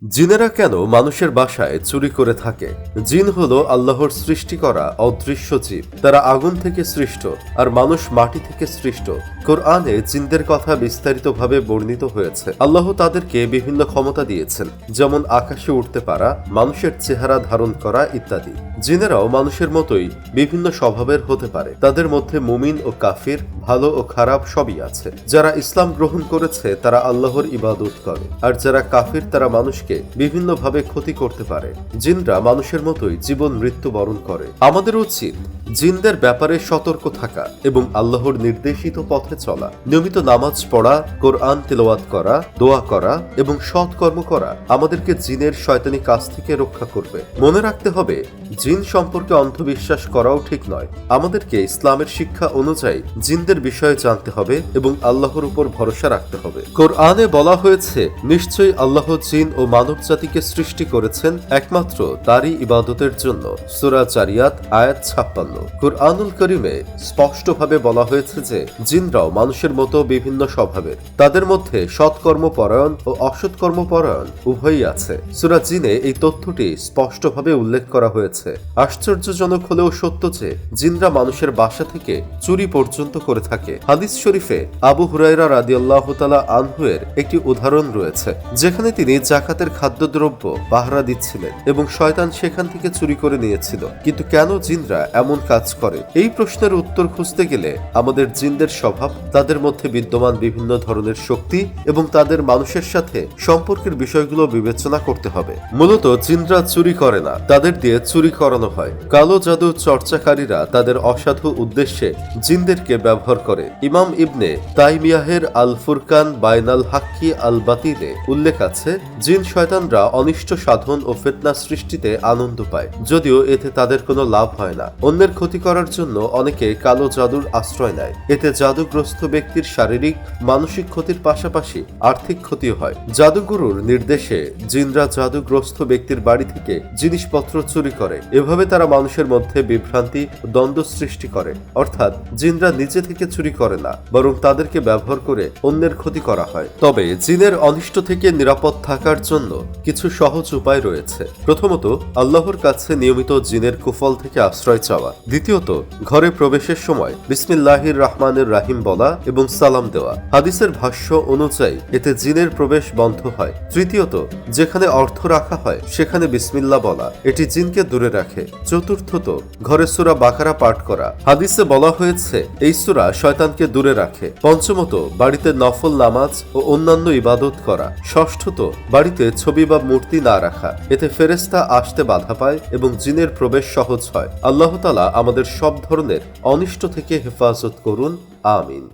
জিনেরা কেন মানুষের বাসায় চুরি করে থাকে? জিন হলো আল্লাহর সৃষ্টি করা অদৃশ্য জীব। তারা আগুন থেকে সৃষ্ট, আর মানুষ মাটি থেকে সৃষ্ট। কোরআনে জিনদের কথা বিস্তারিতভাবে বর্ণিত হয়েছে। আল্লাহ তাদেরকে বিভিন্ন ক্ষমতা দিয়েছেন, যেমন আকাশে উঠতে পারা, মানুষের চেহারা ধারণ করা ইত্যাদি। জিনেরাও মানুষের মতোই বিভিন্ন স্বভাবের হতে পারে। তাদের মধ্যে মুমিন ও কাফির, ভালো ও খারাপ সবই আছে। যারা ইসলাম গ্রহণ করেছে তারা আল্লাহর ইবাদত করে, আর যারা কাফির তারা মানুষকে বিভিন্নভাবে ক্ষতি করতে পারে। জিনরা মানুষের মতোই জীবন মৃত্যু বরণ করে। আমাদের উচিত জিনদের ব্যাপারে সতর্ক থাকা এবং আল্লাহর নির্দেশিত পথে চলা। নিয়মিত নামাজ পড়া, কোরআন তিলাওয়াত করা, দোয়া করা এবং সৎ কর্ম করা আমাদেরকে জিনের শয়তানি কাজ থেকে রক্ষা করবে। মনে রাখতে হবে, জিন সম্পর্কে অন্ধবিশ্বাস করাও ঠিক নয়। আমাদেরকে ইসলামের শিক্ষা অনুযায়ী জিনদের বিষয়ে জানতে হবে এবং আল্লাহর উপর ভরসা রাখতে হবে। কোরআনে বলা হয়েছে, নিশ্চয়ই আল্লাহ জিন ও মানব জাতিকে সৃষ্টি করেছেন একমাত্র তারই ইবাদতের জন্য। সূরা জারিয়াত আয়াত 56। কুরআনুল কারীমে স্পষ্টভাবে বলা হয়েছে যে জিনরাও মানুষের মতো বিভিন্ন স্বভাবের। তাদের মধ্যে সৎকর্মপরায়ণ ও অসৎকর্মপরায়ণ উভয়ই আছে। সূরা জিনে এই তথ্যটি স্পষ্টভাবে উল্লেখ করা হয়েছে। আশ্চর্যজনক হলেও সত্য যে জিনরা মানুষের বাসা থেকে চুরি পর্যন্ত করে থাকে। হাদিস শরীফে আবু হুরায়রা রাদিয়াল্লাহু তাআলা আনহু এর একটি উদাহরণ রয়েছে, যেখানে তিনি জাকাতের খাদ্যদ্রব্য পাহারা দিচ্ছিলেন এবং শয়তান সেখান থেকে চুরি করে নিয়েছিল। কিন্তু কেন জিনরা এমন কাজ করে? এই প্রশ্নের উত্তর খুঁজতে গেলে আমাদের জিনদের স্বভাব, তাদের মধ্যে বিদ্যমান বিভিন্ন ধরনের শক্তি এবং তাদের মানুষের সাথে সম্পর্কের বিষয়গুলো বিবেচনা করতে হবে। মূলত জিনরা চুরি করে না, তাদের দিয়ে চুরি করানো হয়। কালো জাদু চর্চাকারীরা তাদের অসাধু উদ্দেশ্যে জিনদেরকে ব্যবহার করে। ইমাম ইবনে তাইমিয়াহের আল ফুরকান বাইনাল হাক্কি আল বাতিলে উল্লেখ আছে, জিন শয়তানরা অনিষ্ট সাধন ও ফিতনা সৃষ্টিতে আনন্দ পায়, যদিও এতে তাদের কোনো লাভ হয় না। অন্যের ক্ষতি করার জন্য অনেকে কালো জাদুর আশ্রয় নেয়। এতে জাদুগ্রস্ত ব্যক্তির শারীরিক মানসিক ক্ষতির পাশাপাশি আর্থিক ক্ষতিও হয়। জাদুগুরুর নির্দেশে জিনরা জাদুগ্রস্ত ব্যক্তির বাড়ি থেকে জিনিসপত্র চুরি করে। এভাবে তারা মানুষের মধ্যে বিভ্রান্তি ও দ্বন্দ্ব সৃষ্টি করে। অর্থাৎ জিনরা নিজে থেকে চুরি করে না, বরং তাদেরকে ব্যবহার করে অন্যের ক্ষতি করা হয়। তবে জিনের অনিষ্ট থেকে নিরাপদ থাকার জন্য কিছু সহজ উপায় রয়েছে। প্রথমত, আল্লাহর কাছে নিয়মিত জিনের কুফল থেকে আশ্রয় চাওয়া। দ্বিতীয়ত, ঘরে প্রবেশের সময় বিসমিল্লাহির রহমানির রাহিম বলা এবং সালাম দেওয়া। হাদিসের ভাষ্য অনুযায়ী এতে জিনের প্রবেশ বন্ধ হয়। তৃতীয়ত, যেখানে অর্থ রাখা হয় সেখানে বিসমিল্লাহ বলা, এটি জিনকে দূরে রাখে। চতুর্থত, ঘরে সূরা বাকারা পাঠ করা। হাদিসে বলা হয়েছে এই সূরা শয়তানকে দূরে রাখে। পঞ্চমত, বাড়িতে নফল নামাজ ও অন্যান্য ইবাদত করা। ষষ্ঠত, বাড়িতে ছবি বা মূর্তি না রাখা, এতে ফেরেশতা আসতে বাধা পায় এবং জিনের প্রবেশ সহজ হয়। আল্লাহ তাআলা আমাদের সব ধরনের অনিষ্ট থেকে হেফাজত করুন। আমিন।